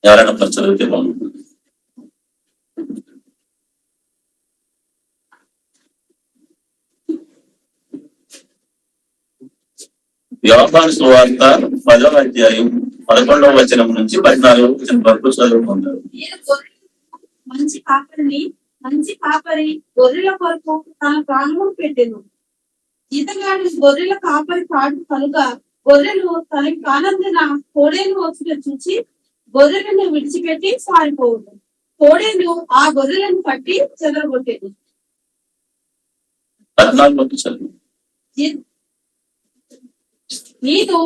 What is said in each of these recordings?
ఎవరైనా కొంచెం చదివితే బాగుంటుంది. యోహాను సువార్త 10వ అధ్యాయం 11వ వచనం నుంచి 14వ వచనం వరకు చదువుకుంటారు. మంచి కాపరి గొర్రెల కొరకు తన ప్రాణం పెట్టెను. ఈతగాడు గొర్రెల కాపరి కాడు కనుక గొర్రెలు తనకి కానందున కోడేలు వచ్చిన చూసి గొర్రెలను విడిచిపెట్టి పారిపోవడం. కోడేలు ఆ గొర్రెలను పట్టి చెదరగొట్టేది. నీదు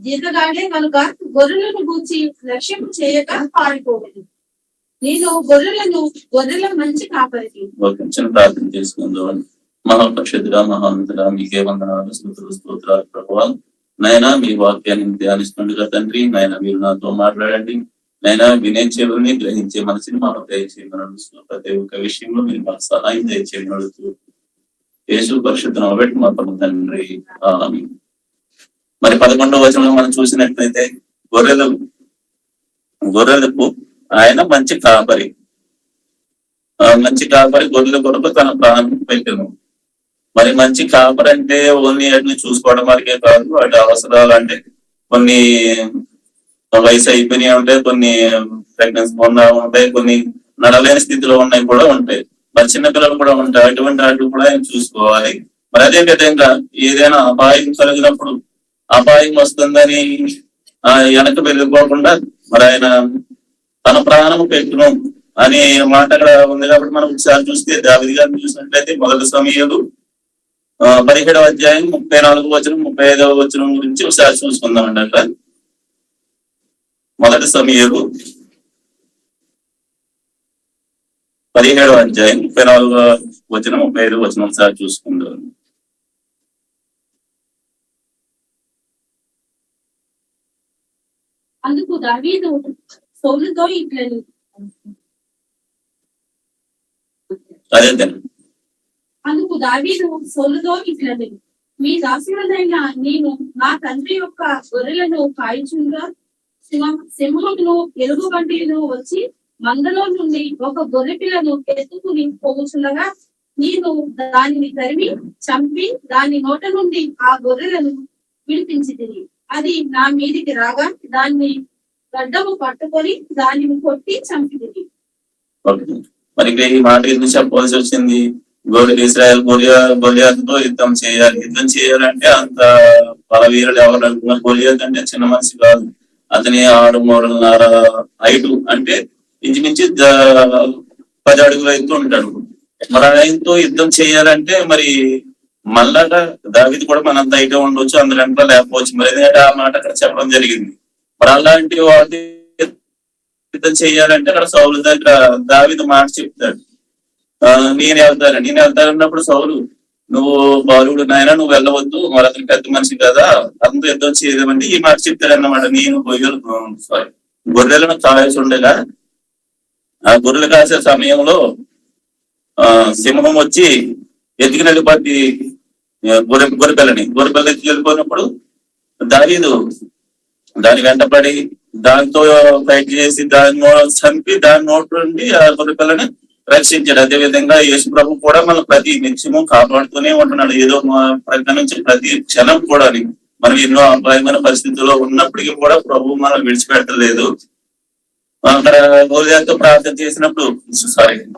జీతగాడే కనుక గొర్రెలను గూర్చి లక్ష్యం చేయక పారిపోవడం. నేను గొర్రెల మంచి కాపరికి. చిన్న ప్రార్థన చేసుకుందాం. మహాపరిషత్తుగా మహానంతుడా మీకే వందనాలు, స్తోత్రాలు ప్రభువా. నైనా మీ వాక్యాన్ని ధ్యానిస్తుండగా తండ్రి, నైనా మీరు నాతో మాట్లాడండి. నైనా వినే చెవుల్ని గ్రహించే మనసుని మాకు దయచేయమని ప్రతి ఒక్క విషయంలో మీరు మాకు సహాయం దయచేయమడుతూ యేసు పరిశుద్ధ బట్టి మా తండ్రి ఆమేన్. మరి 11వ వచనంలో మనం చూసినట్లయితే గొర్రెలకు ఆయన మంచి కాపరి గొర్రెల కొరకు తన ప్రాణం పెట్టెను. మరి మంచి కాపరి అంటే ఓన్లీ వాటిని చూసుకోవడం వరకే కాదు, వాటి అవసరాలు అంటే కొన్ని వయసు అయిపోయినాయి ఉంటాయి, కొన్ని ప్రెగ్నెన్సీ ఉంటాయి, కొన్ని నడలేని స్థితిలో ఉన్నాయి కూడా ఉంటాయి. మరి చిన్నపిల్లలు కూడా ఉంటాయి. అటువంటి వాటిని కూడా ఆయన చూసుకోవాలి. మరి అదే విధంగా ఏదైనా అపాయం కలిగినప్పుడు అపాయం వస్తుందని వెనక వెళ్ళిపోకుండా మరి ఆయన తన ప్రాణం పెట్టును అనే మాట అక్కడ ఉంది. కాబట్టి మనం ఒకసారి చూస్తే దావీదు గారిని చూసినట్లయితే 1 సమూయేలు 17వ అధ్యాయం 34వ వచనం 35వ వచనం గురించి ఒకసారి చూసుకుందామండి. అట్లా 1 సమూయేలు 17వ అధ్యాయం 34వ వచనం 35వ వచనం ఒకసారి చూసుకుందాం. అందుకు దావీదు సౌలుతో ఇట్లని మీ దాసుడైన నేను నా తండ్రి యొక్క గొర్రెలను కాయిచుండగా సింహమును ఎలుగుబంటిను వచ్చి మందలో నుండి ఒక గొర్రె పిల్లను ఎత్తుకుని పోగుచుండగా నేను దానిని తరిమి చంపి దాని నోట నుండి ఆ గొర్రెలను విడిపించితిని. అది నా మీదికి రాగా దాన్ని గడ్డము పట్టుకొని దానిని కొట్టి చంపితిని. మరి ఈ మాట ఎందుకు చెప్పవలసి వచ్చింది? ఇశ్రాయేల్ గొలియాతుతో యుద్ధం చేయాలంటే అంత బలవీరులు ఎవరు అనుకున్నారు? గొలియాత్ అంటే చిన్న మనిషి కాదు. అతని 6.5 హైటు, అంటే ఇంచుమించు 10 అడుగుల ఎత్తు ఉంటాడు. మరి ఆయనతో యుద్ధం చేయాలంటే మరి మళ్ళా దావీదు కూడా మనంత హైట్ ఉండొచ్చు, అందులో లేకపోవచ్చు. మరి ఎందుకంటే ఆ మాట అక్కడ చెప్పడం జరిగింది. మరి అలాంటి వాటి యుద్ధం చేయాలంటే అక్కడ సౌలు దగ్గర దావీదు మాట చెప్తాడు, నేను వెళ్తానన్నప్పుడు సౌలు, నువ్వు బాలుడు నాయన, నువ్వు వెళ్ళవద్దు, మరి అతను పెద్ద మనిషి కదా, అతనితో యుద్ధం చేయలేమంటే ఈ మాట చెప్తాడన్నమాట. నేను గొర్రెలను కాల్చుండగా ఆ గొర్రెలు కాసే సమయంలో సింహం వచ్చి ఎత్తుకుని వెళ్ళిపోద్ది గొర్రెపిల్లని ఎత్తుకు వెళ్ళిపోయినప్పుడు దావీదు దాని వెంటపడి దానితో ఫైట్ చేసి దాన్ని చంపి దాని నోటి నుండి ఆ గొర్రెపిల్లని రక్షించాడు. అదే విధంగా యేసు ప్రభు కూడా మనం ప్రతి నిత్యము కాపాడుతూనే ఉంటున్నాడు. ఏదో ప్రక్కన నుంచి ప్రతి క్షణం కూడా మనం ఎన్నో అపాయమైన పరిస్థితుల్లో ఉన్నప్పటికీ కూడా ప్రభు మనం విడిచిపెట్టలేదు. అక్కడ గొలియాతుతో ప్రార్థన చేసినప్పుడు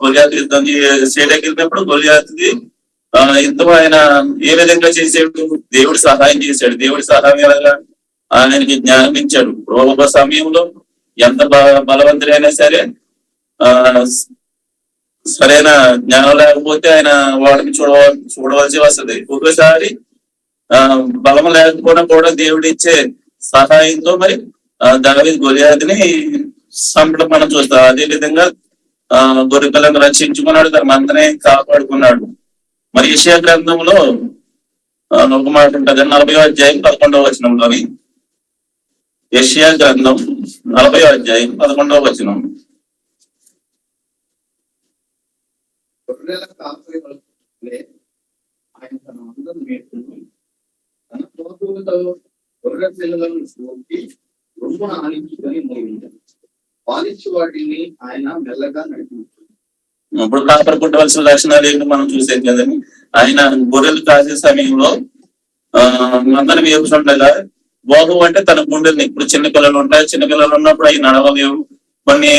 గొలియాతు యుద్ధం చేయలేకపోయినప్పుడు గొలియాతుకి యుద్ధం ఆయన ఏ విధంగా చేసాడు? దేవుడు సహాయం చేశాడు. దేవుడి సహాయం ఎలాగా? ఆయనకి జ్ఞానం ఇచ్చాడు. ఒక సమయంలో ఎంత బలవంతుడైనా సరే సరైన జ్ఞానం లేకపోతే ఆయన వాడిని చూడవలసి వస్తుంది. ఒక్కోసారి బలం లేకపోవడం కూడా దేవుడు ఇచ్చే సహాయంతో మరి దావీదు గొలియాతుని చంపడం మనం చూస్తాం. అదే విధంగా గొర్రెపిల్లను రక్షించుకున్నాడు, తన మందనే కాపాడుకున్నాడు. మరి యెషయా గ్రంథంలో ఒక మాట ఉంటుంది, 40వ అధ్యాయం 11వ వచనంలోని. యెషయా గ్రంథం 40వ అధ్యాయం 11వ వచనం. ఆయన తన మందను మేపుకుని తన తోటలతో గొర్రె పిల్లలను సోకి 2 చొప్పున ఆనించుకొని మోగించారు. పాలించి వాటిని ఆయన మెల్లగా నడిపించారు. ఇప్పుడు కాపరి పుట్టవలసిన లక్షణాలు ఏంటి మనం చూసేది కదండి. ఆయన గొర్రెలు కాసే సమయంలో మందరం వేపుతుండగా బాబు అంటే తన గుండెల్ని, ఇప్పుడు చిన్న పిల్లలు ఉంటాయి, చిన్న పిల్లలు ఉన్నప్పుడు అవి నడవలేవు, కొన్ని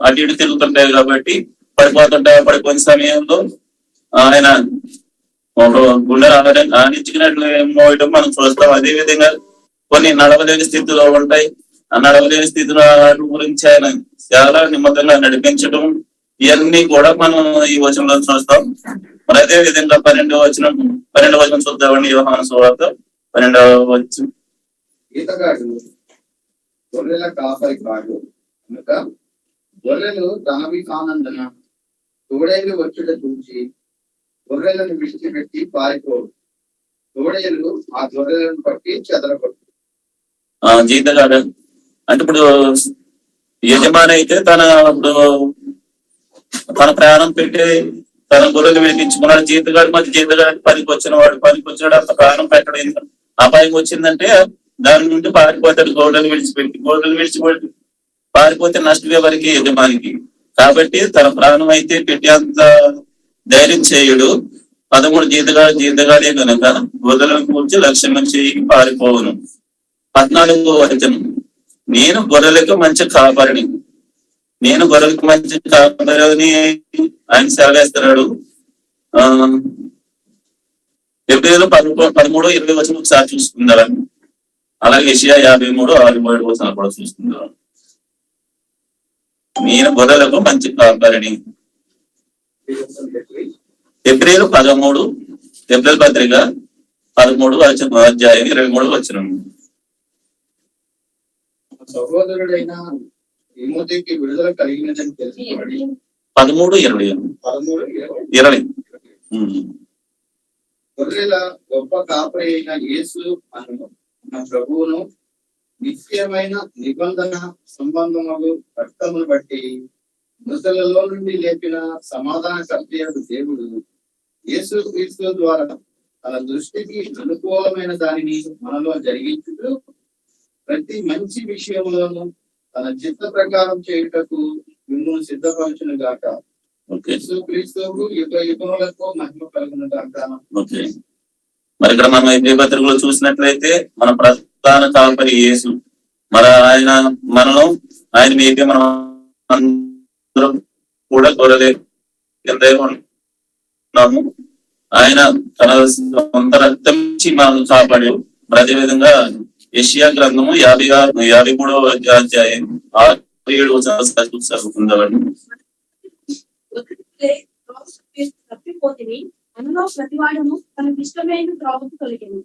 అటు ఇటు తిరుగుతుంటాయి కాబట్టి పడిపోతుంటాయి. పడిపోయిన సమయంలో ఆయన ఒక గుండె ఆనించుకున్నట్లు మోయటం మనం చూస్తాం. అదే విధంగా కొన్ని నడవలేని స్థితిలో ఉంటాయి. ఆ నడవలేని స్థితిలో వాటి గురించి ఆయన చాలా నిమ్మకంగా నడిపించడం, ఇవన్నీ కూడా మనం ఈ వచనంలో చూస్తాం. మరి అదే విధంగా 12వ వచనం చూద్దామండి. యోహాను సువార్త 12వ వచనం. ఈతగాడు గొర్రెల కాపరి కాడు కనుక గొర్రెలు తనవి కానందున తోడేలు వచ్చుట చూసి గొర్రెలను విడిచిపెట్టి పారిపోవు. తోడేలు ఆ గొర్రెలను పట్టి చెదరగొట్టు. జీతగాడు అంటే ఇప్పుడు యజమాని అయితే తన ప్రాణం పెట్టి తన గొర్రెలు విడిపించుకున్నాడు. జీతగాడు మరి జీతగాడికి పనికి వచ్చినాడు అంత ప్రాణం పెట్టడం అపాయం వచ్చిందంటే దాని నుండి పారిపోతాడు. గొర్రెలు విడిచిపెట్టి పారిపోతే నష్టం ఎవరికి? యజమానికి. కాబట్టి తన ప్రాణం అయితే పెట్టి అంత ధైర్యం చేయుడు. 13 జీతగాడే కనుక గొర్రెలను కూర్చి లక్ష్యం నుంచి పారిపోవును. 14వ వచనం. నేను గొర్రెలకు మంచి కాపరిని ఆయన సెలవేస్తున్నాడు. ఎబ్రియులు 13:20 వచనం ఒకసారి చూసుకుందాం. అలాగే యెషయా 53:6-7 వచనాలు కూడా చూసుకుందాం. నేను గొర్రెలకు మంచి కాపరిని. ఎబ్రియులు 13, ఎబ్రియుల పత్రిక 13 అధ్యాయం 23 వచనం. సహోదరుడైన తిమోతికి విడుదల కలిగినదని తెలుసుకోండి. 13:20. గొర్రెల గొప్ప కాపరి అయిన యేసు అను మన ప్రభువును నిత్యమైన నిబంధన సంబంధములు రక్తమును బట్టి మృతులలో నుండి లేపిన సమాధానకర్త దేవుడు యేసు క్రీస్తు ద్వారా తన దృష్టికి అనుకూలమైన దానిని మనలో జరిగించుతూ ప్రతి మంచి విషయంలోనూ తన చిత్త ప్రకారం చేయుటకు మిమ్మల్ని సిద్ధపరచును గాక. యేసు క్రీస్తుకు యుగములకు మహిమ కలుగును గాక. మరి ఇక్కడ మనం ఈ పత్రికలో చూసినట్లయితే మన ప్రధాన కాపరి యేసు. మరి ఆయన మేపే మనం అందరం కూడా గొర్రెలే కింద ఉన్నాము. ఆయన తన సొంత రక్తం నుంచి మనం కాపాడాడు. మరి అదే విధంగా యెషయా గ్రంథము 53వ అధ్యాయం 6-7 వచనాలు చదువుకుందామండి. అందులో ప్రతివాడము తనకి ఇష్టమైన త్రోవకు తొలగింది.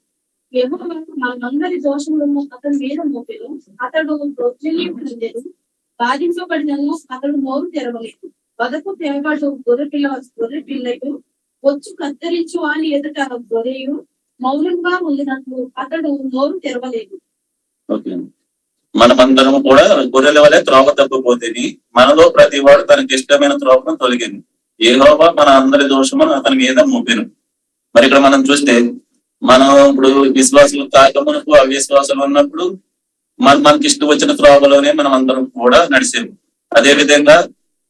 యెహోవా మనందరి దోషములను అతని మీద మోపెను. అతడు దౌర్జన్యపడలేదు, బాధింపబడినను అతడు నోరు తెరవలేదు. వదకు తేబడు గొర్రె పిల్లలు వచ్చు కత్తిరించు అని ఎదుట గొర్రెయు మౌనంగా ఉండినట్లు అతడు నోరు తెరవలేదు. మనమందరం కూడా గొర్రెల వలె త్రోవ తప్పిపోతేని మనలో ప్రతి వాడు తనకి ఇష్టమైన త్రోవను తొలగింది. యెహోవా మన అందరి దోషమును అతని మీద మోపెను. మరి ఇక్కడ మనం చూస్తే మనం ఇప్పుడు విశ్వాసులు కాక మనకు అవిశ్వాసాలు ఉన్నప్పుడు మనకి ఇష్టం వచ్చిన త్రోవలోనే మనం అందరం కూడా నడిచేము. అదే విధంగా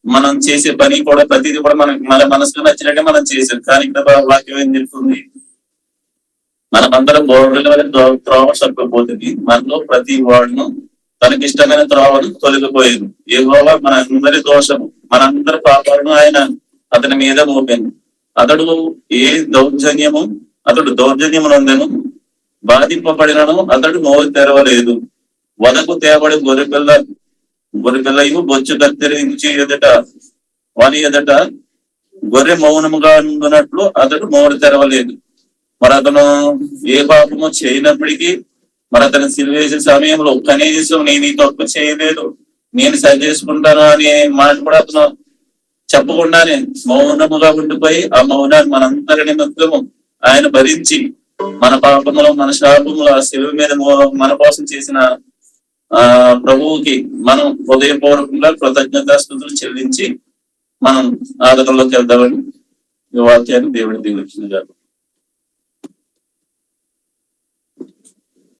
మనం చేసే పని కూడా ప్రతిదీ కూడా మన మనసుకు నచ్చినట్టే మనం చేసాం. కానీ ఇక్కడ వాక్యం ఏం చెప్తుంది? మనమందరం గొర్రెల వలె త్రోవ తప్పిపోతుంది. మనలో ప్రతి వాడును తనకి ఇష్టమైన త్రోవను తొలగిపోయేది. యెహోవా మన అందరి దోషము మనందరి పాపాలను ఆయన అతని మీద మోపాను. అతడు దౌర్జన్యమునందెను, బాధింపబడినను అతడు నోరు తెరవలేదు. వదకు తేబడి గొర్రెపిల్లయు బొచ్చు కత్తిరించి వాని ఎదుట గొర్రె మౌనముగా ఉన్నట్లు అతడు నోరు తెరవలేదు. మరి అతను ఏ పాపము చేయనప్పటికీ మరి అతను సిలువేసే సమయంలో కనీసం నేను ఈ తప్పు చేయలేదు, నేను సరి చేసుకుంటాను అనే మాట కూడా అతను చెప్పకుండానే మౌనముగా ఉండిపోయి ఆ మౌనాన్ని మనందరి నిమిత్తము ఆయన భరించి మన పాపములు మన శాపములు ఆ శిలువ మీద మన కోసం చేసిన ప్రభువుకి మనం హృదయపూర్వకంగా కృతజ్ఞతాస్తుతులు చెల్లించి మనం ఆదరణలోకి వెళ్దామని ఈ వాక్యాన్ని దేవుడి దీవించింది.